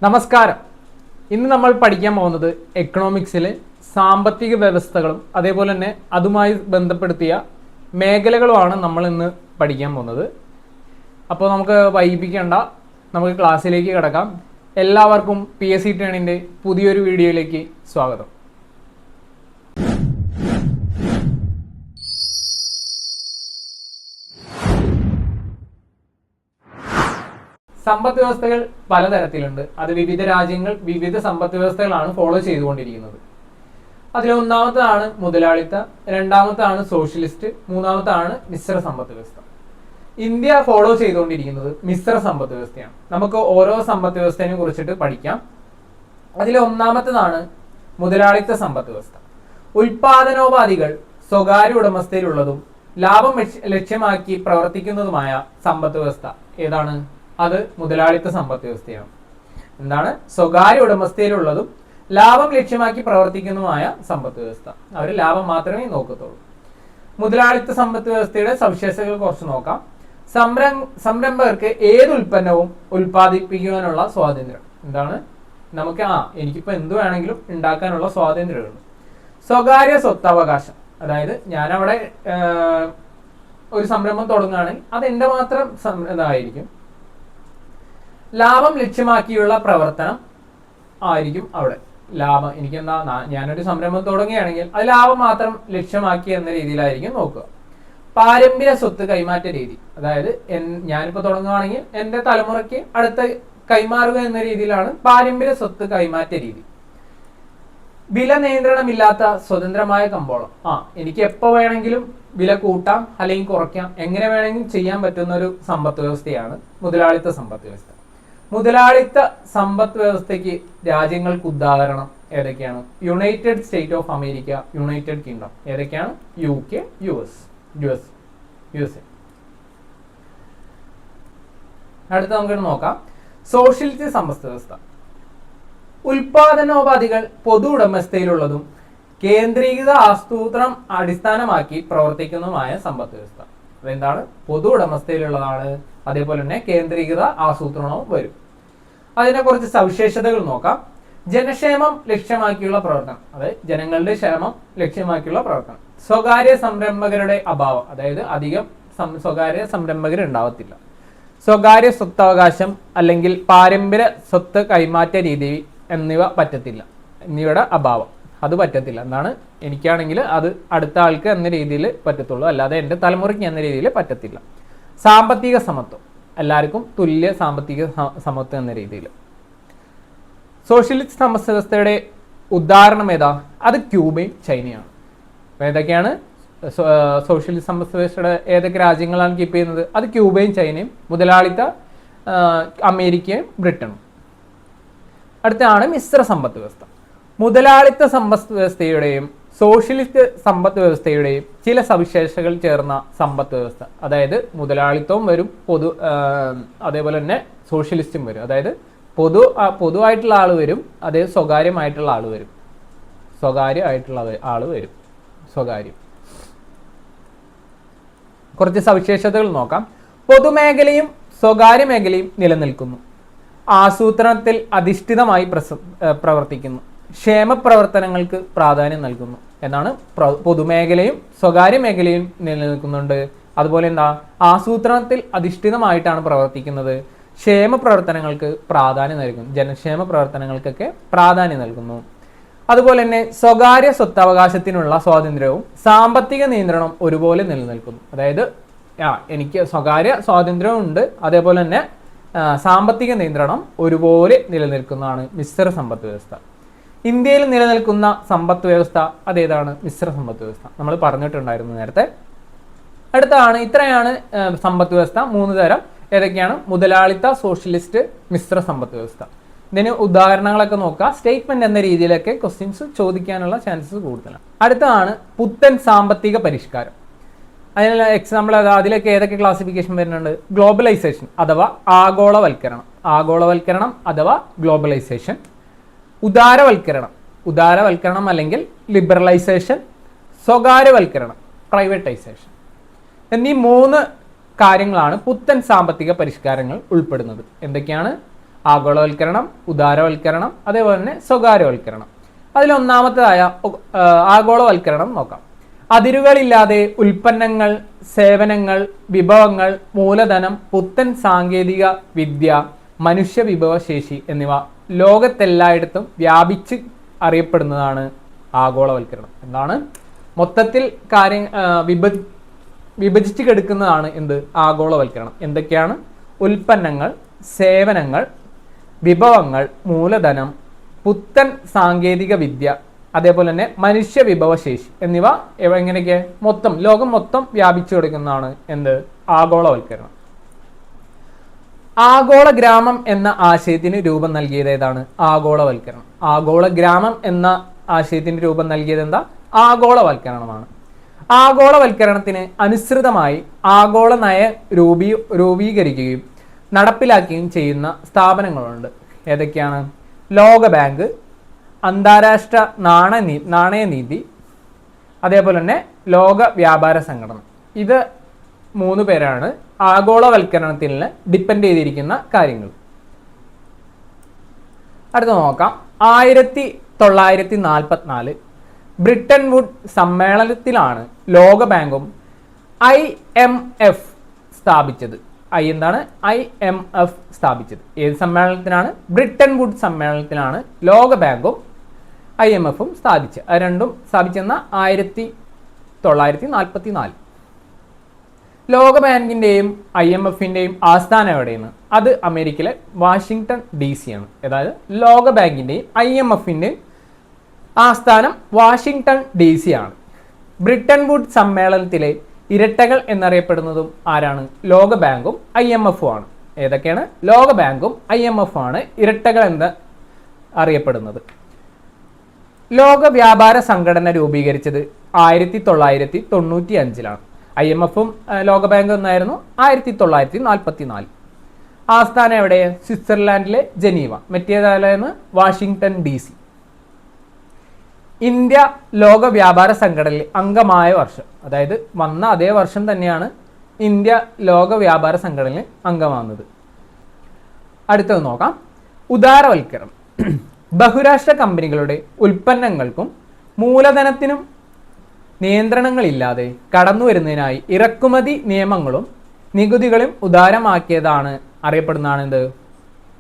നമസ്കാരം. ഇന്ന് നമ്മൾ പഠിക്കാൻ പോകുന്നത് എക്കണോമിക്സിലെ സാമ്പത്തിക വ്യവസ്ഥകളും അതേപോലെ തന്നെ അതുമായി ബന്ധപ്പെടുത്തിയ മേഖലകളുമാണ് നമ്മൾ ഇന്ന് പഠിക്കാൻ പോകുന്നത്. അപ്പോൾ നമുക്ക് വൈകിപ്പിക്കേണ്ട, നമുക്ക് ക്ലാസ്സിലേക്ക് കിടക്കാം. എല്ലാവർക്കും PSC ട്രെയിനിൻ്റെ പുതിയൊരു വീഡിയോയിലേക്ക് സ്വാഗതം. സമ്പദ് വ്യവസ്ഥകൾ പലതരത്തിലുണ്ട്. അത് വിവിധ രാജ്യങ്ങൾ വിവിധ സമ്പദ് വ്യവസ്ഥകളാണ് ഫോളോ ചെയ്തുകൊണ്ടിരിക്കുന്നത്. അതിൽ ഒന്നാമത്താണ് മുതലാളിത്ത, രണ്ടാമത്താണ് സോഷ്യലിസ്റ്റ്, മൂന്നാമത്താണ് മിശ്ര സമ്പദ് വ്യവസ്ഥ. ഇന്ത്യ ഫോളോ ചെയ്തുകൊണ്ടിരിക്കുന്നത് മിശ്ര സമ്പദ് വ്യവസ്ഥയാണ്. നമുക്ക് ഓരോ സമ്പദ് വ്യവസ്ഥയെ കുറിച്ചിട്ട് പഠിക്കാം. അതിൽ ഒന്നാമത്തേതാണ് മുതലാളിത്ത സമ്പദ് വ്യവസ്ഥ. ഉൽപാദനോപാധികൾ സ്വകാര്യ ഉടമസ്ഥയിലുള്ളതും ലാഭം ലക്ഷ്യമാക്കി പ്രവർത്തിക്കുന്നതുമായ സമ്പദ് വ്യവസ്ഥ ഏതാണ്? അത് മുതലാളിത്ത സമ്പദ് വ്യവസ്ഥയാണ്. എന്താണ്? സ്വകാര്യ ഉടമസ്ഥയിലുള്ളതും ലാഭം ലക്ഷ്യമാക്കി പ്രവർത്തിക്കുന്നതുമായ സമ്പദ് വ്യവസ്ഥ. അവർ ലാഭം മാത്രമേ നോക്കത്തുള്ളൂ. മുതലാളിത്ത സമ്പദ് വ്യവസ്ഥയുടെ സവിശേഷതകൾ കുറച്ച് നോക്കാം. സംരംഭകർക്ക് ഏത് ഉൽപ്പന്നവും ഉൽപ്പാദിപ്പിക്കുവാനുള്ള സ്വാതന്ത്ര്യം. എന്താണ്? നമുക്ക് എനിക്കിപ്പോൾ എന്ത് വേണമെങ്കിലും ഉണ്ടാക്കാനുള്ള സ്വാതന്ത്ര്യമുണ്ട്. സ്വകാര്യ സ്വത്തവകാശം, അതായത് ഞാനവിടെ ഒരു സംരംഭം തുടങ്ങുകയാണെങ്കിൽ അത് എൻ്റെ മാത്രം ഇതായിരിക്കും. ലാഭം ലക്ഷ്യമാക്കിയുള്ള പ്രവർത്തനം ആയിരിക്കും അവിടെ. ലാഭം എനിക്കെന്താ, ഞാനൊരു സംരംഭം തുടങ്ങുകയാണെങ്കിൽ അത് ലാഭം മാത്രം ലക്ഷ്യമാക്കി എന്ന രീതിയിലായിരിക്കും നോക്കുക. പാരമ്പര്യ സ്വത്ത് കൈമാറ്റ രീതി, അതായത് ഞാനിപ്പോൾ തുടങ്ങുകയാണെങ്കിൽ എൻ്റെ തലമുറയ്ക്ക് അടുത്ത കൈമാറുക എന്ന രീതിയിലാണ് പാരമ്പര്യ സ്വത്ത് കൈമാറ്റ രീതി. വില നിയന്ത്രണമില്ലാത്ത സ്വതന്ത്രമായ കമ്പോളം. എനിക്ക് എപ്പോൾ വേണമെങ്കിലും വില കൂട്ടാം അല്ലെങ്കിൽ കുറയ്ക്കാം, എങ്ങനെ വേണമെങ്കിലും ചെയ്യാൻ പറ്റുന്ന ഒരു സമ്പദ് വ്യവസ്ഥയാണ് മുതലാളിത്ത സമ്പദ് വ്യവസ്ഥ. മുതലാളിത്ത സമ്പദ് വ്യവസ്ഥയ്ക്ക് രാജ്യങ്ങൾക്ക് ഉദാഹരണം ഏതൊക്കെയാണ്? United state of America, United kingdom. ഏതൊക്കെയാണ്? UK, USA. അടുത്ത നമുക്ക് നോക്കാം സോഷ്യലിസ്റ്റ് സമ്പദ് വ്യവസ്ഥ. ഉൽപാദനോപാധികൾ പൊതു ഉടമസ്ഥയിലുള്ളതും കേന്ദ്രീകൃത ആസൂത്രണം അടിസ്ഥാനമാക്കി പ്രവർത്തിക്കുന്നതുമായ സമ്പദ് വ്യവസ്ഥ. അതെന്താണ്? പൊതു ഉടമസ്ഥയിലുള്ളതാണ്, അതേപോലെ തന്നെ കേന്ദ്രീകൃത ആസൂത്രണവും വരും. അതിനെ കുറച്ച് സവിശേഷതകൾ നോക്കാം. ജനക്ഷേമം ലക്ഷ്യമാക്കിയുള്ള പ്രവർത്തനം, അതായത് ജനങ്ങളുടെ ക്ഷേമം ലക്ഷ്യമാക്കിയുള്ള പ്രവർത്തനം. സ്വകാര്യ സംരംഭകരുടെ അഭാവം, അതായത് അധികം സ്വകാര്യ സംരംഭകർ ഉണ്ടാവത്തില്ല. സ്വകാര്യ സ്വത്തവകാശം അല്ലെങ്കിൽ പാരമ്പര്യ സ്വത്ത് കൈമാറ്റ രീതി എന്നിവ പറ്റത്തില്ല. എന്നിവയുടെ അഭാവം, അത് പറ്റത്തില്ല. എന്താണ്? എനിക്കാണെങ്കിൽ അത് അടുത്ത ആൾക്ക് എന്ന രീതിയിൽ പറ്റത്തുള്ളൂ, അല്ലാതെ എൻ്റെ തലമുറയ്ക്ക് എന്ന രീതിയിൽ പറ്റത്തില്ല. സാമ്പത്തിക സമത്വം, എല്ലാവർക്കും തുല്യ സാമ്പത്തിക സമത്വം എന്ന രീതിയിൽ. സോഷ്യലിസ്റ്റ് സമ്പദ് വ്യവസ്ഥയുടെ ഉദാഹരണം ഏതാ? അത് ക്യൂബയും ചൈനയാണ്. അപ്പോൾ ഏതൊക്കെയാണ് സോഷ്യലിസ്റ്റ് സമ്പദ് വ്യവസ്ഥയുടെ ഏതൊക്കെ രാജ്യങ്ങളാണ് കീപ്പ് ചെയ്യുന്നത്? അത് ക്യൂബയും ചൈനയും. മുതലാളിത്ത അമേരിക്കയും ബ്രിട്ടനും. അടുത്താണ് മിശ്ര സമ്പദ് വ്യവസ്ഥ. മുതലാളിത്ത സമ്പദ് വ്യവസ്ഥയുടെയും സോഷ്യലിസ്റ്റ് സമ്പദ് വ്യവസ്ഥയുടെയും ചില സവിശേഷതകൾ ചേർന്ന സമ്പദ് വ്യവസ്ഥ. അതായത് മുതലാളിത്തവും വരും, അതേപോലെ തന്നെ സോഷ്യലിസ്റ്റും വരും. അതായത് പൊതുവായിട്ടുള്ള ആൾ വരും, അതേ സ്വകാര്യമായിട്ടുള്ള ആൾ വരും. സ്വകാര്യം. കുറച്ച് സവിശേഷതകൾ നോക്കാം. പൊതുമേഖലയും സ്വകാര്യ മേഖലയും നിലനിൽക്കുന്നു. ആസൂത്രണത്തിൽ അധിഷ്ഠിതമായി പ്രവർത്തിക്കുന്നു. ക്ഷേമ പ്രവർത്തനങ്ങൾക്ക് പ്രാധാന്യം നൽകുന്നു. എന്നാണ്? പൊതുമേഖലയും സ്വകാര്യ മേഖലയും നിലനിൽക്കുന്നുണ്ട്. അതുപോലെ എന്താ? ആസൂത്രണത്തിൽ അധിഷ്ഠിതമായിട്ടാണ് പ്രവർത്തിക്കുന്നത്. ക്ഷേമ പ്രവർത്തനങ്ങൾക്ക് പ്രാധാന്യം നൽകുന്നു. ജനക്ഷേമ പ്രവർത്തനങ്ങൾക്കൊക്കെ പ്രാധാന്യം നൽകുന്നു. അതുപോലെ തന്നെ സ്വകാര്യ സ്വത്തവകാശത്തിനുള്ള സ്വാതന്ത്ര്യവും സാമ്പത്തിക നിയന്ത്രണം ഒരുപോലെ നിലനിൽക്കുന്നു. അതായത് എനിക്ക് സ്വകാര്യ സ്വാതന്ത്ര്യവും ഉണ്ട്, അതേപോലെ തന്നെ സാമ്പത്തിക നിയന്ത്രണം ഒരുപോലെ നിലനിൽക്കുന്നതാണ് മിശ്ര സമ്പദ് വ്യവസ്ഥ. ഇന്ത്യയിൽ നിലനിൽക്കുന്ന സമ്പദ് വ്യവസ്ഥ അതേതാണ്? മിശ്ര സമ്പദ് വ്യവസ്ഥ. നമ്മൾ പറഞ്ഞിട്ടുണ്ടായിരുന്നു നേരത്തെ. അടുത്താണ്, ഇത്രയാണ് സമ്പദ് വ്യവസ്ഥ. 3 തരം ഏതൊക്കെയാണ്? മുതലാളിത്ത, സോഷ്യലിസ്റ്റ്, മിശ്ര സമ്പദ് വ്യവസ്ഥ. ഇതിന് ഉദാഹരണങ്ങളൊക്കെ നോക്കുക. സ്റ്റേറ്റ്മെന്റ് എന്ന രീതിയിലൊക്കെ ക്വസ്റ്റ്യൻസ് ചോദിക്കാനുള്ള ചാൻസസ് കൂടുതലാണ്. അടുത്തതാണ് പുത്തൻ സാമ്പത്തിക പരിഷ്കാരം. അതിനുള്ള എക്സാമ്പിൾ അതിലൊക്കെ ഏതൊക്കെ ക്ലാസിഫിക്കേഷൻ വരുന്നുണ്ട്? ഗ്ലോബലൈസേഷൻ അഥവാ ആഗോളവൽക്കരണം അഥവാ ഗ്ലോബലൈസേഷൻ. ഉദാരവൽക്കരണം അല്ലെങ്കിൽ ലിബറലൈസേഷൻ. സ്വകാര്യവൽക്കരണം, പ്രൈവറ്റൈസേഷൻ. എന്നീ 3 കാര്യങ്ങളാണ് പുത്തൻ സാമ്പത്തിക പരിഷ്കാരങ്ങൾ ഉൾപ്പെടുന്നത്. എന്തൊക്കെയാണ്? ആഗോളവൽക്കരണം, ഉദാരവൽക്കരണം, അതേപോലെ തന്നെ സ്വകാര്യവൽക്കരണം. അതിലൊന്നാമത്തേതായ ആഗോളവൽക്കരണം നോക്കാം. അതിരുകളില്ലാതെ ഉൽപ്പന്നങ്ങൾ, സേവനങ്ങൾ, വിഭവങ്ങൾ, മൂലധനം, പുത്തൻ സാങ്കേതിക വിദ്യ, മനുഷ്യ വിഭവശേഷി എന്നിവ ലോകത്തെല്ലായിടത്തും വ്യാപിച്ച് അറിയപ്പെടുന്നതാണ് ആഗോളവൽക്കരണം. എന്താണ്? മൊത്തത്തിൽ വിഭജിച്ച് കിടക്കുന്നതാണ് എന്ത്? ആഗോളവൽക്കരണം. എന്തൊക്കെയാണ്? ഉൽപ്പന്നങ്ങൾ, സേവനങ്ങൾ, വിഭവങ്ങൾ, മൂലധനം, പുത്തൻ സാങ്കേതിക വിദ്യ, അതേപോലെ തന്നെ മനുഷ്യ വിഭവശേഷി എന്നിവ എങ്ങനെയൊക്കെ ലോകം മൊത്തം വ്യാപിച്ചു കിടക്കുന്നതാണ് എന്ത്? ആഗോളവൽക്കരണം. ആഗോള ഗ്രാമം എന്ന ആശയത്തിന് രൂപം നൽകിയത് ഏതാണ്? ആഗോളവൽക്കരണം. ആഗോള ഗ്രാമം എന്ന ആശയത്തിന് രൂപം നൽകിയത് എന്താ? ആഗോളവൽക്കരണമാണ്. ആഗോളവൽക്കരണത്തിന് അനുസൃതമായി ആഗോള നയ രൂപീകരിക്കുകയും നടപ്പിലാക്കുകയും ചെയ്യുന്ന സ്ഥാപനങ്ങളുണ്ട്. ഏതൊക്കെയാണ്? ലോകബാങ്ക്, അന്താരാഷ്ട്ര നാണയനിധി, അതേപോലെ തന്നെ ലോക വ്യാപാര സംഘടന. ഇത് 3 പേരാണ് ആഗോളവൽക്കരണത്തിൽ ഡിപ്പെൻഡ് ചെയ്തിരിക്കുന്ന കാര്യങ്ങൾ. അടുത്ത നോക്കാം. 1944 ബ്രിട്ടൻ വുഡ് സമ്മേളനത്തിലാണ് ലോകബാങ്കും IMF സ്ഥാപിച്ചത്. IMF സ്ഥാപിച്ചത് ഏത് സമ്മേളനത്തിനാണ്? ബ്രിട്ടൻ വുഡ് സമ്മേളനത്തിലാണ് ലോകബാങ്കും IMFും സ്ഥാപിച്ചത്. അത് രണ്ടും സ്ഥാപിച്ചെന്ന 1944. ലോകബാങ്കിന്റെയും IMFിന്റെയും ആസ്ഥാനം എവിടെയാണ്? അത് അമേരിക്കയിലെ വാഷിംഗ്ടൺ DC ആണ്. അതായത് ലോകബാങ്കിന്റെയും IMFിന്റെയും ആസ്ഥാനം വാഷിംഗ്ടൺ DC ആണ്. ബ്രിട്ടൻ വുഡ് സമ്മേളനത്തിലെ ഇരട്ടകൾ എന്നറിയപ്പെടുന്നതും ആരാണ്? ലോകബാങ്കും IMFും ആണ്. ഏതൊക്കെയാണ്? ലോകബാങ്കും IMFും ആണ് ഇരട്ടകൾ എന്ന് അറിയപ്പെടുന്നത്. ലോക വ്യാപാര സംഘടന രൂപീകരിച്ചത് 1995 IMFും ലോകബാങ്കും എന്നായിരുന്നു 1944. ആസ്ഥാനം എവിടെ? സ്വിറ്റ്സർലാൻഡിലെ ജനീവ. മറ്റേതായാലും വാഷിംഗ്ടൺ DC. ഇന്ത്യ ലോക വ്യാപാര സംഘടനയിൽ അംഗമായ വർഷം, അതായത് വന്ന അതേ വർഷം തന്നെയാണ് ഇന്ത്യ ലോക വ്യാപാര സംഘടനയിൽ അംഗമാകുന്നത്. അടുത്തത് നോക്കാം. ഉദാരവൽക്കരണം. ബഹുരാഷ്ട്ര കമ്പനികളുടെ ഉൽപ്പന്നങ്ങൾക്കും മൂലധനത്തിനും നിയന്ത്രണങ്ങളില്ലാതെ കടന്നു വരുന്നതിനായി ഇറക്കുമതി നിയമങ്ങളും നികുതികളും ഉദാരമാക്കിയതാണ് അറിയപ്പെടുന്നതാണ് എന്ത്?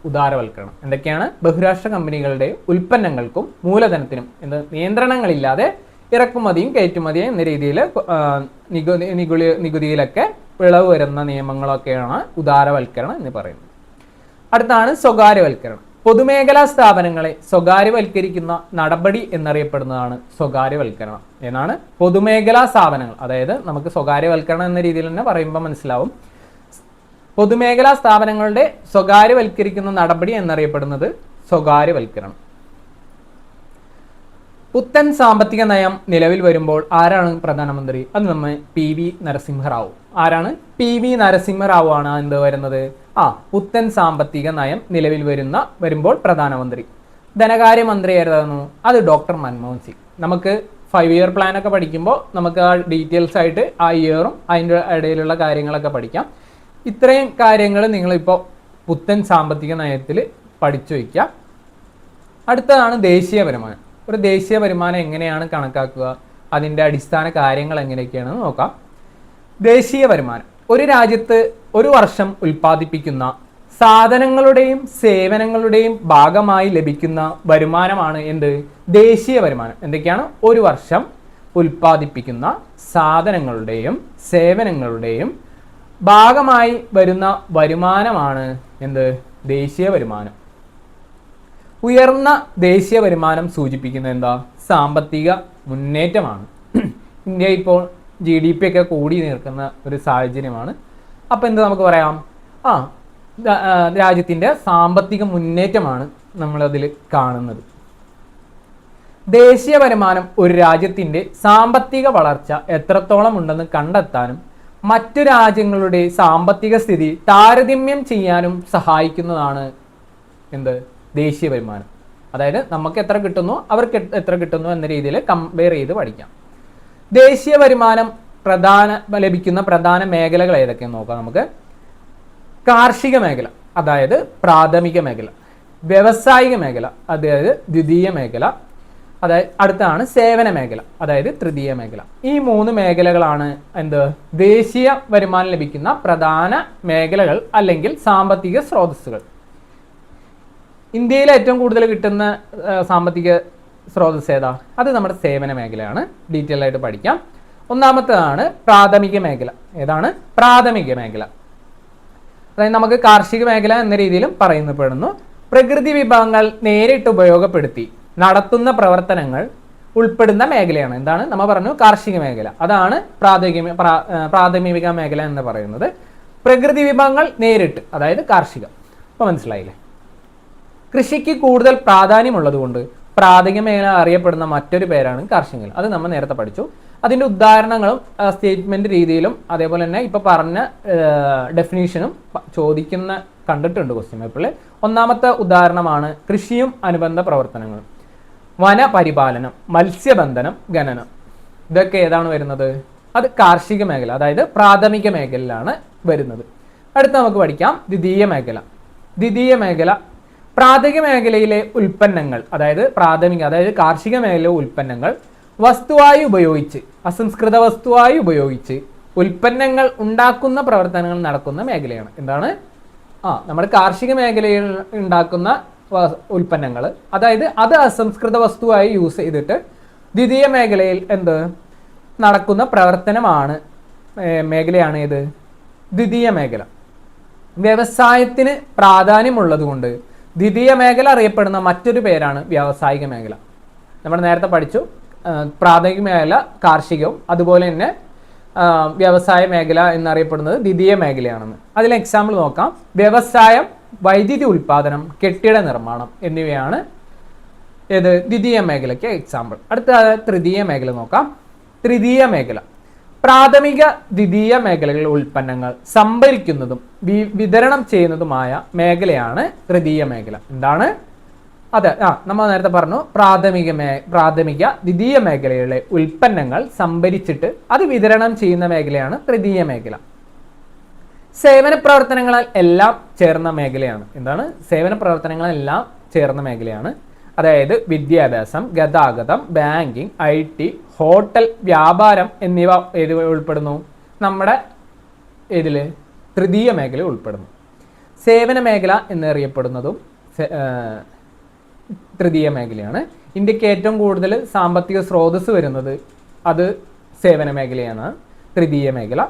ഉദാരവൽക്കരണം. എന്തൊക്കെയാണ്? ബഹുരാഷ്ട്ര കമ്പനികളുടെ ഉൽപ്പന്നങ്ങൾക്കും മൂലധനത്തിനും നിയന്ത്രണങ്ങളില്ലാതെ ഇറക്കുമതിയും കയറ്റുമതിയും എന്ന രീതിയിൽ നികുതിയിലൊക്കെ ഇളവ് വരുന്ന നിയമങ്ങളൊക്കെയാണ് ഉദാരവൽക്കരണം എന്ന് പറയുന്നത്. അടുത്താണ് സ്വകാര്യവൽക്കരണം. പൊതുമേഖലാ സ്ഥാപനങ്ങളെ സ്വകാര്യവൽക്കരിക്കുന്ന നടപടി എന്നറിയപ്പെടുന്നതാണ് സ്വകാര്യവൽക്കരണം. എന്നാണ്? പൊതുമേഖലാ സ്ഥാപനങ്ങൾ. അതായത് നമുക്ക് സ്വകാര്യവൽക്കരണം എന്ന രീതിയിൽ തന്നെ പറയുമ്പോൾ മനസ്സിലാവും. പൊതുമേഖലാ സ്ഥാപനങ്ങളുടെ സ്വകാര്യവൽക്കരിക്കുന്ന നടപടി എന്നറിയപ്പെടുന്നത് സ്വകാര്യവൽക്കരണം. പുത്തൻ സാമ്പത്തിക നയം നിലവിൽ വരുമ്പോൾ ആരാണ് പ്രധാനമന്ത്രി? അത് നമ്മെ PV നരസിംഹറാവു. ആരാണ്? PV നരസിംഹറാവു ആണ് എന്ത് വരുന്നത്? പുത്തൻ സാമ്പത്തിക നയം നിലവിൽ വരുമ്പോൾ പ്രധാനമന്ത്രി. ധനകാര്യമന്ത്രി ആയിരുന്നു? അത് ഡോക്ടർ മൻമോഹൻ സിംഗ്. നമുക്ക് 5 ഇയർ പ്ലാൻ ഒക്കെ പഠിക്കുമ്പോൾ നമുക്ക് ആ ഡീറ്റെയിൽസ് ആയിട്ട് ആ ഇയറും അതിൻ്റെ ഇടയിലുള്ള കാര്യങ്ങളൊക്കെ പഠിക്കാം. ഇത്രയും കാര്യങ്ങൾ നിങ്ങളിപ്പോൾ പുത്തൻ സാമ്പത്തിക നയത്തിൽ പഠിച്ചു വയ്ക്കുക. അടുത്തതാണ് ദേശീയ വരുമാനം. ഒരു ദേശീയ വരുമാനം എങ്ങനെയാണ് കണക്കാക്കുക? അതിൻ്റെ അടിസ്ഥാന കാര്യങ്ങൾ എങ്ങനെയൊക്കെയാണെന്ന് നോക്കാം. ദേശീയ വരുമാനം ഒരു രാജ്യത്ത് ഒരു വർഷം ഉൽപ്പാദിപ്പിക്കുന്ന സാധനങ്ങളുടെയും സേവനങ്ങളുടെയും ഭാഗമായി ലഭിക്കുന്ന വരുമാനമാണ് എന്ത്? ദേശീയ വരുമാനം. എന്തൊക്കെയാണ്? ഒരു വർഷം ഉൽപ്പാദിപ്പിക്കുന്ന സാധനങ്ങളുടെയും സേവനങ്ങളുടെയും ഭാഗമായി വരുന്ന വരുമാനമാണ് എന്ത്? ദേശീയ വരുമാനം. ഉയർന്ന ദേശീയ വരുമാനം സൂചിപ്പിക്കുന്നത് എന്താ? സാമ്പത്തിക മുന്നേറ്റമാണ്. ഇന്ത്യ ഇപ്പോൾ GDP ഒക്കെ കൂടി നിൽക്കുന്ന ഒരു സാഹചര്യമാണ്. അപ്പോൾ എന്ത് നമുക്ക് പറയാം? രാജ്യത്തിൻ്റെ സാമ്പത്തിക മുന്നേറ്റമാണ് നമ്മളതിൽ കാണുന്നത്. ദേശീയ വരുമാനം ഒരു രാജ്യത്തിൻ്റെ സാമ്പത്തിക വളർച്ച എത്രത്തോളം ഉണ്ടെന്ന് കണ്ടെത്താനും മറ്റു രാജ്യങ്ങളുടെ സാമ്പത്തിക സ്ഥിതി താരതമ്യം ചെയ്യാനും സഹായിക്കുന്നതാണ് എന്ത്? ദേശീയ വരുമാനം. അതായത് നമുക്ക് എത്ര കിട്ടുന്നു, അവർക്ക് എത്ര കിട്ടുന്നു എന്ന രീതിയിൽ കമ്പയർ ചെയ്ത് പഠിക്കാം. ദേശീയ വരുമാനം ലഭിക്കുന്ന പ്രധാന മേഖലകൾ ഏതൊക്കെയെന്ന് നോക്കാം നമുക്ക്. കാർഷിക മേഖല. അതായത് പ്രാഥമിക മേഖല, വ്യവസായിക മേഖല അതായത് ദ്വിതീയ മേഖല, അതായത് അടുത്താണ് സേവന മേഖല അതായത് തൃതീയ മേഖല. ഈ 3 മേഖലകളാണ് ദേശീയ വരുമാനം ലഭിക്കുന്ന പ്രധാന മേഖലകൾ അല്ലെങ്കിൽ സാമ്പത്തിക സ്രോതസ്സുകൾ. ഇന്ത്യയിൽ ഏറ്റവും കൂടുതൽ കിട്ടുന്ന സാമ്പത്തിക സ്രോതസ് ഏതാ? അത് നമ്മുടെ സേവന മേഖലയാണ്. ഡീറ്റെയിൽ ആയിട്ട് പഠിക്കാം. ഒന്നാമത്തേതാണ് പ്രാഥമിക മേഖല. ഏതാണ്? പ്രാഥമിക മേഖല. അതായത് നമുക്ക് കാർഷിക മേഖല എന്ന രീതിയിലും പറയുന്നപ്പെടുന്നു. പ്രകൃതി വിഭവങ്ങൾ നേരിട്ട് ഉപയോഗപ്പെടുത്തി നടത്തുന്ന പ്രവർത്തനങ്ങൾ ഉൾപ്പെടുന്ന മേഖലയാണ്. എന്താണ്? നമ്മൾ പറഞ്ഞു കാർഷിക മേഖല. അതാണ് പ്രാഥമിക മേഖല എന്ന് പറയുന്നത്. പ്രകൃതി വിഭവങ്ങൾ നേരിട്ട്, അതായത് കാർഷികം. അപ്പോൾ മനസ്സിലായില്ലേ? കൃഷിക്ക് കൂടുതൽ പ്രാധാന്യമുള്ളത് കൊണ്ട് പ്രാഥമിക മേഖല അറിയപ്പെടുന്ന മറ്റൊരു പേരാണ് കാർഷിക മേഖല. അത് നമ്മൾ നേരത്തെ പഠിച്ചു. അതിൻ്റെ ഉദാഹരണങ്ങളും സ്റ്റേറ്റ്മെന്റ് രീതിയിലും അതേപോലെ തന്നെ ഇപ്പോൾ പറഞ്ഞ ഡെഫിനീഷനും കണ്ടിട്ടുണ്ട് ക്വസ്റ്റ്യൻ പേപ്പറിൽ. ഒന്നാമത്തെ ഉദാഹരണമാണ് കൃഷിയും അനുബന്ധ പ്രവർത്തനങ്ങളും. വനപരിപാലനം, മത്സ്യബന്ധനം, ഖനനം, ഇതൊക്കെ ഏതാണ് വരുന്നത്? അത് കാർഷിക മേഖല, അതായത് പ്രാഥമിക മേഖലയിലാണ് വരുന്നത്. അടുത്ത നമുക്ക് പഠിക്കാം ദ്വിതീയ മേഖല. ദ്വിതീയ മേഖല പ്രാഥമിക മേഖലയിലെ ഉൽപ്പന്നങ്ങൾ, അതായത് കാർഷിക മേഖലയിലെ ഉൽപ്പന്നങ്ങൾ വസ്തുവായി ഉപയോഗിച്ച്, അസംസ്കൃത വസ്തുവായി ഉപയോഗിച്ച് ഉൽപ്പന്നങ്ങൾ ഉണ്ടാക്കുന്ന പ്രവർത്തനങ്ങൾ നടക്കുന്ന മേഖലയാണ്. എന്താണ്? നമ്മുടെ കാർഷിക മേഖലയിൽ ഉണ്ടാക്കുന്ന ഉൽപ്പന്നങ്ങൾ, അതായത് അത് അസംസ്കൃത വസ്തുവായി യൂസ് ചെയ്തിട്ട് ദ്വിതീയ മേഖലയിൽ നടക്കുന്ന പ്രവർത്തനമാണ് മേഖലയാണ് ഏത്? ദ്വിതീയ മേഖല. വ്യവസായത്തിന് പ്രാധാന്യമുള്ളത് കൊണ്ട് ദ്വിതീയ മേഖല അറിയപ്പെടുന്ന മറ്റൊരു പേരാണ് വ്യാവസായിക മേഖല. നമ്മൾ നേരത്തെ പഠിച്ചു പ്രാഥമിക മേഖല കാർഷികവും അതുപോലെ തന്നെ വ്യവസായ മേഖല എന്നറിയപ്പെടുന്നത് ദ്വിതീയ മേഖലയാണെന്ന്. അതിൽ എക്സാമ്പിൾ നോക്കാം. വ്യവസായം, വൈദ്യുതി ഉൽപാദനം, കെട്ടിട നിർമ്മാണം എന്നിവയാണ് ഏത്? ദ്വിതീയ മേഖലയ്ക്ക് എക്സാമ്പിൾ. അടുത്ത തൃതീയ മേഖല നോക്കാം. തൃതീയ മേഖല പ്രാഥമിക ദ്വിതീയ മേഖലകളിലെ ഉൽപ്പന്നങ്ങൾ സംഭരിക്കുന്നതും വിതരണം ചെയ്യുന്നതുമായ മേഖലയാണ് തൃതീയ മേഖല. എന്താണ്? അതെ, നമ്മൾ നേരത്തെ പറഞ്ഞു പ്രാഥമിക ദ്വിതീയ മേഖലയിലെ ഉൽപ്പന്നങ്ങൾ സംഭരിച്ചിട്ട് അത് വിതരണം ചെയ്യുന്ന മേഖലയാണ് തൃതീയ മേഖല. സേവന പ്രവർത്തനങ്ങളാൽ എല്ലാം ചേർന്ന മേഖലയാണ്. എന്താണ്? സേവന പ്രവർത്തനങ്ങളെല്ലാം ചേർന്ന മേഖലയാണ്. അതായത് വിദ്യാഭ്യാസം, ഗതാഗതം, ബാങ്കിങ്, IT, ഹോട്ടൽ, വ്യാപാരം എന്നിവ ഏത് ഉൾപ്പെടുന്നു? നമ്മുടെ ഇതില് തൃതീയ മേഖല ഉൾപ്പെടുന്നു. സേവന മേഖല എന്നറിയപ്പെടുന്നതും തൃതീയ മേഖലയാണ്. ഇന്ത്യക്ക് ഏറ്റവും കൂടുതൽ സാമ്പത്തിക സ്രോതസ് വരുന്നത് അത് സേവന മേഖലയാണ്, തൃതീയ മേഖല.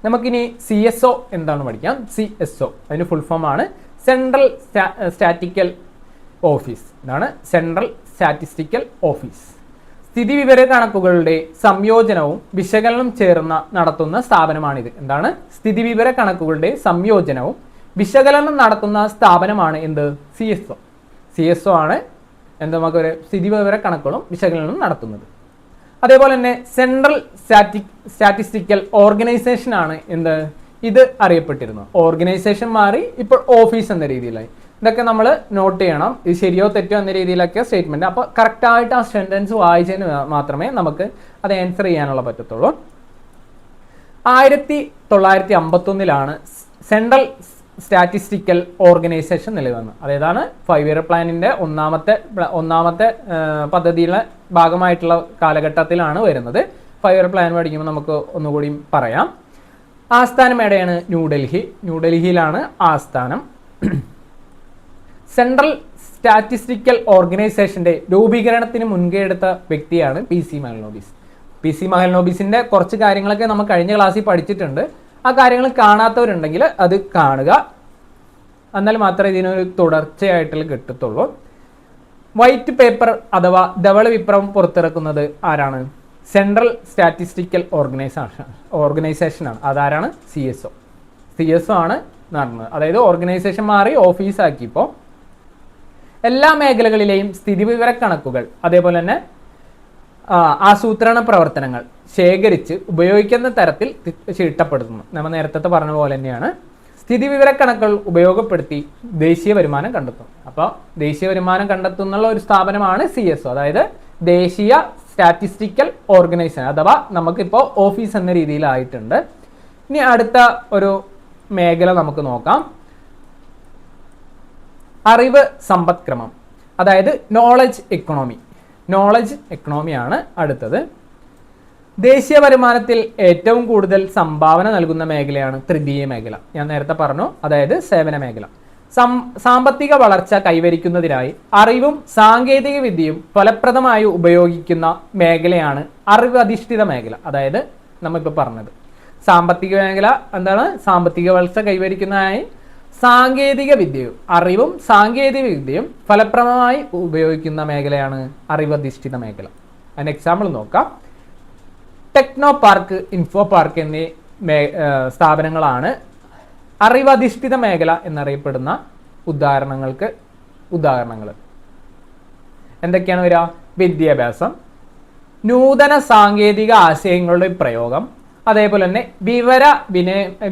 നമുക്കിനി CSO എന്താണ് പഠിക്കാം. CSO അതിന് ഫുൾ ഫോം ആണ് സെൻട്രൽ സ്റ്റാറ്റിക്കൽ ഓഫീസ്. ഇതാണ് സെൻട്രൽ സ്റ്റാറ്റിസ്റ്റിക്കൽ ഓഫീസ്. സ്ഥിതിവിവര കണക്കുകളുടെ സംയോജനവും വിശകലനം ചേർന്ന് നടത്തുന്ന സ്ഥാപനമാണിത്. എന്താണ്? സ്ഥിതിവിവര കണക്കുകളുടെ സംയോജനവും വിശകലനം നടത്തുന്ന സ്ഥാപനമാണ് എന്ത്? CSO ആണ് നമുക്കൊരു സ്ഥിതിവിവര കണക്കുകളും വിശകലനവും നടത്തുന്നത്. അതേപോലെ തന്നെ സെൻട്രൽ സ്റ്റാറ്റിസ്റ്റിക്കൽ ഓർഗനൈസേഷൻ ആണ് ഇത് അറിയപ്പെട്ടിരുന്നു. ഓർഗനൈസേഷൻ മാറി ഇപ്പോൾ ഓഫീസ് എന്ന രീതിയിലായി. ഇതൊക്കെ നമ്മൾ നോട്ട് ചെയ്യണം. ഇത് ശരിയോ തെറ്റോ എന്ന രീതിയിലൊക്കെ സ്റ്റേറ്റ്മെന്റ്. അപ്പോൾ കറക്റ്റായിട്ട് ആ സെന്റൻസ് വായിച്ചതിന് മാത്രമേ നമുക്ക് അത് ആൻസർ ചെയ്യാനുള്ള പറ്റത്തുള്ളൂ. 1951 സെൻട്രൽ സ്റ്റാറ്റിസ്റ്റിക്കൽ ഓർഗനൈസേഷൻ നിലവിൽ വന്നു. അതേതാണ് 5 ഇയർ പ്ലാനിന്റെ ഒന്നാമത്തെ പദ്ധതിയിലെ ഭാഗമായിട്ടുള്ള കാലഘട്ടത്തിലാണ് വരുന്നത്. 5 ഇയർ പ്ലാൻ പഠിക്കുമ്പോൾ നമുക്ക് ഒന്നുകൂടി പറയാം. ആസ്ഥാനം എവിടെയാണ്? ന്യൂഡൽഹിയിലാണ് ആസ്ഥാനം. സെൻട്രൽ സ്റ്റാറ്റിസ്റ്റിക്കൽ ഓർഗനൈസേഷന്റെ രൂപീകരണത്തിന് മുൻകൈ എടുത്ത വ്യക്തിയാണ് PC മഹൽനോബിസ്. PC മഹൽനോബിസിന്റെ കുറച്ച് കാര്യങ്ങളൊക്കെ നമ്മൾ കഴിഞ്ഞ ക്ലാസ്സിൽ പഠിച്ചിട്ടുണ്ട്. ആ കാര്യങ്ങൾ കാണാത്തവരുണ്ടെങ്കിൽ അത് കാണുക. എന്നാൽ മാത്രമേ ഇതിനൊരു തുടർച്ചയായിട്ടുള്ള കിട്ടത്തുള്ളൂ. വൈറ്റ് പേപ്പർ അഥവാ ധവള വിപ്ലവം പുറത്തിറക്കുന്നത് ആരാണ്? സെൻട്രൽ സ്റ്റാറ്റിസ്റ്റിക്കൽ ഓർഗനൈസേഷനാണ്. അതാരാണ്? CSO ആണ് നടന്നത്. അതായത് ഓർഗനൈസേഷൻ മാറി ഓഫീസാക്കിയപ്പോൾ എല്ലാ മേഖലകളിലെയും സ്ഥിതിവിവര കണക്കുകൾ അതേപോലെ തന്നെ ആസൂത്രണ പ്രവർത്തനങ്ങൾ ശേഖരിച്ച് ഉപയോഗിക്കുന്ന തരത്തിൽ ചിട്ടപ്പെടുത്തുന്നു. നമ്മൾ നേരത്തെ പറഞ്ഞ പോലെ തന്നെയാണ്. സ്ഥിതിവിവര കണക്കുകൾ ഉപയോഗപ്പെടുത്തി ദേശീയ വരുമാനം കണ്ടെത്തും. അപ്പോൾ ദേശീയ വരുമാനം കണ്ടെത്തുന്നുള്ള ഒരു സ്ഥാപനമാണ് CSO, അതായത് ദേശീയ സ്റ്റാറ്റിസ്റ്റിക്കൽ ഓർഗനൈസേഷൻ, അഥവാ നമുക്കിപ്പോൾ ഓഫീസ് എന്ന രീതിയിലായിട്ടുണ്ട്. ഇനി അടുത്ത ഒരു മേഖല നമുക്ക് നോക്കാം. അറിവ് സമ്പദ്ക്രമം, അതായത് നോളജ് എക്കണോമിയാണ് അടുത്തത്. ദേശീയ വരുമാനത്തിൽ ഏറ്റവും കൂടുതൽ സംഭാവന നൽകുന്ന മേഖലയാണ് തൃതീയ മേഖല. ഞാൻ നേരത്തെ പറഞ്ഞു, അതായത് സേവന മേഖല. സാമ്പത്തിക വളർച്ച കൈവരിക്കുന്നതിനായി അറിവും സാങ്കേതിക വിദ്യയും ഫലപ്രദമായി ഉപയോഗിക്കുന്ന മേഖലയാണ് അറിവ് അധിഷ്ഠിത മേഖല. അതായത് നമ്മളിപ്പോൾ പറഞ്ഞത് സാമ്പത്തിക മേഖല എന്താണ്? സാമ്പത്തിക വളർച്ച കൈവരിക്കുന്നതിനായി അറിവും സാങ്കേതിക വിദ്യയും ഫലപ്രദമായി ഉപയോഗിക്കുന്ന മേഖലയാണ് അറിവധിഷ്ഠിത മേഖല. അതിന് എക്സാമ്പിൾ നോക്കാം. ടെക്നോ പാർക്ക്, ഇൻഫോ പാർക്ക് എന്നീ സ്ഥാപനങ്ങളാണ് അറിവധിഷ്ഠിത മേഖല എന്നറിയപ്പെടുന്ന ഉദാഹരണങ്ങൾ. എന്തൊക്കെയാണ് വരിക? വിദ്യാഭ്യാസം, നൂതന സാങ്കേതിക ആശയങ്ങളുടെ പ്രയോഗം, അതേപോലെ തന്നെ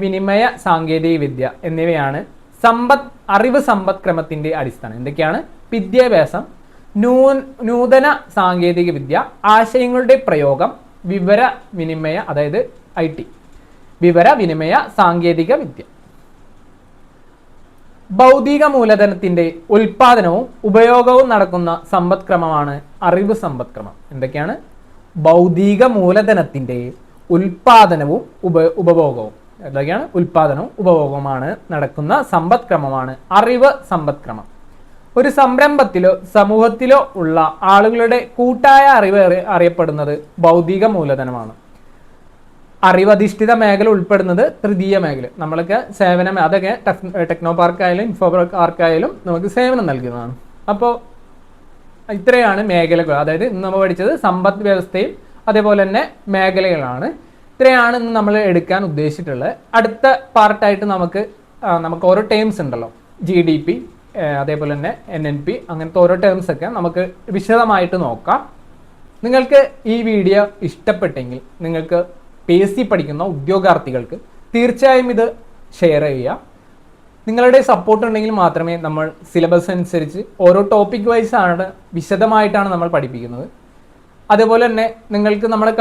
വിനിമയ സാങ്കേതിക വിദ്യ എന്നിവയാണ് അറിവ് സമ്പദ്ക്രമത്തിന്റെ അടിസ്ഥാനം. എന്തൊക്കെയാണ്? വിദ്യാഭ്യാസം, നൂതന സാങ്കേതിക വിദ്യ, ആശയങ്ങളുടെ പ്രയോഗം, വിവരവിനിമയ, അതായത് IT, വിവരവിനിമയ സാങ്കേതിക വിദ്യ. ഭൗതിക മൂലധനത്തിന്റെ ഉൽപാദനവും ഉപയോഗവും നടക്കുന്ന സമ്പദ്ക്രമമാണ് അറിവ് സമ്പദ്ക്രമം. എന്തൊക്കെയാണ്? ഭൗതിക മൂലധനത്തിന്റെ ഉൽപാദനവും ഉപഭോഗവും. എന്തൊക്കെയാണ്? ഉൽപാദനവും ഉപഭോഗവുമാണ് നടക്കുന്ന സമ്പദ്ക്രമമാണ് അറിവ് സമ്പദ്ക്രമം. ഒരു സംരംഭത്തിലോ സമൂഹത്തിലോ ഉള്ള ആളുകളുടെ കൂട്ടായ അറിവ് അറിയപ്പെടുന്നത് ഭൗതിക മൂലധനമാണ്. അറിവധിഷ്ഠിത മേഖല ഉൾപ്പെടുന്നത് തൃതീയ മേഖല. നമ്മളൊക്കെ സേവനം, അതൊക്കെ ടെക്നോ പാർക്കായാലും ഇൻഫോ പാർക്കായാലും നമുക്ക് സേവനം നൽകുന്നതാണ്. അപ്പോൾ ഇത്രയാണ് മേഖലകൾ. അതായത് ഇന്ന് നമ്മൾ പഠിച്ചത് സമ്പദ് വ്യവസ്ഥയും അതേപോലെ തന്നെ മേഖലകളാണ്. ഇത്രയാണ് ഇന്ന് നമ്മൾ എടുക്കാൻ ഉദ്ദേശിച്ചിട്ടുള്ളത്. അടുത്ത പാർട്ടായിട്ട് നമുക്ക് ഓരോ ടേംസ് ഉണ്ടല്ലോ, GDP, അതേപോലെ തന്നെ NNP, അങ്ങനത്തെ ഓരോ ടേംസ് ഒക്കെ നമുക്ക് വിശദമായിട്ട് നോക്കാം. നിങ്ങൾക്ക് ഈ വീഡിയോ ഇഷ്ടപ്പെട്ടെങ്കിൽ നിങ്ങൾക്ക് PSC പഠിക്കുന്ന ഉദ്യോഗാർത്ഥികൾക്ക് തീർച്ചയായും ഇത് ഷെയർ ചെയ്യുക. നിങ്ങളുടെ സപ്പോർട്ട് ഉണ്ടെങ്കിൽ മാത്രമേ നമ്മൾ സിലബസ് അനുസരിച്ച് ഓരോ ടോപ്പിക് വൈസ് ആണ് വിശദമായിട്ടാണ് നമ്മൾ പഠിപ്പിക്കുന്നത്. അതേപോലെ തന്നെ നിങ്ങൾക്ക് നമ്മുടെ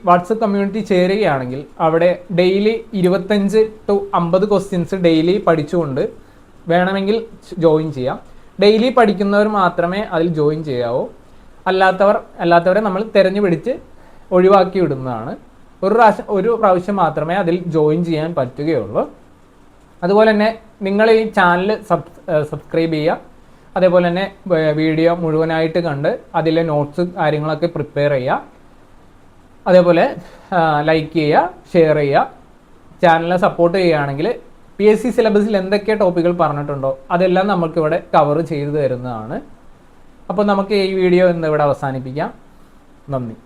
വാട്സപ്പ് കമ്മ്യൂണിറ്റി ചേരുകയാണെങ്കിൽ അവിടെ ഡെയിലി 25 to 50 ക്വസ്റ്റ്യൻസ് ഡെയിലി പഠിച്ചുകൊണ്ട് വേണമെങ്കിൽ ജോയിൻ ചെയ്യാം. ഡെയിലി പഠിക്കുന്നവർ മാത്രമേ അതിൽ ജോയിൻ ചെയ്യാവൂ. അല്ലാത്തവരെ നമ്മൾ തിരഞ്ഞു പിടിച്ച് ഒഴിവാക്കി വിടുന്നതാണ്. ഒരു പ്രാവശ്യം മാത്രമേ അതിൽ ജോയിൻ ചെയ്യാൻ പറ്റുകയുള്ളൂ. അതുപോലെ തന്നെ നിങ്ങൾ ഈ ചാനൽ സബ്സ്ക്രൈബ് ചെയ്യുക. അതേപോലെ തന്നെ വീഡിയോ മുഴുവനായിട്ട് കണ്ട് അതിലെ നോട്ട്സ് കാര്യങ്ങളൊക്കെ പ്രിപ്പയർ ചെയ്യുക. അതേപോലെ ലൈക്ക് ചെയ്യുക, ഷെയർ ചെയ്യുക. ചാനലിനെ സപ്പോർട്ട് ചെയ്യുകയാണെങ്കിൽ PSC സിലബസിൽ എന്തൊക്കെ ടോപ്പിക്കുകൾ പറഞ്ഞിട്ടുണ്ടോ അതെല്ലാം നമുക്കിവിടെ കവർ ചെയ്തു തരുന്നതാണ്. അപ്പോൾ നമുക്ക് ഈ വീഡിയോ ഇന്ന് ഇവിടെ അവസാനിപ്പിക്കാം. നന്ദി.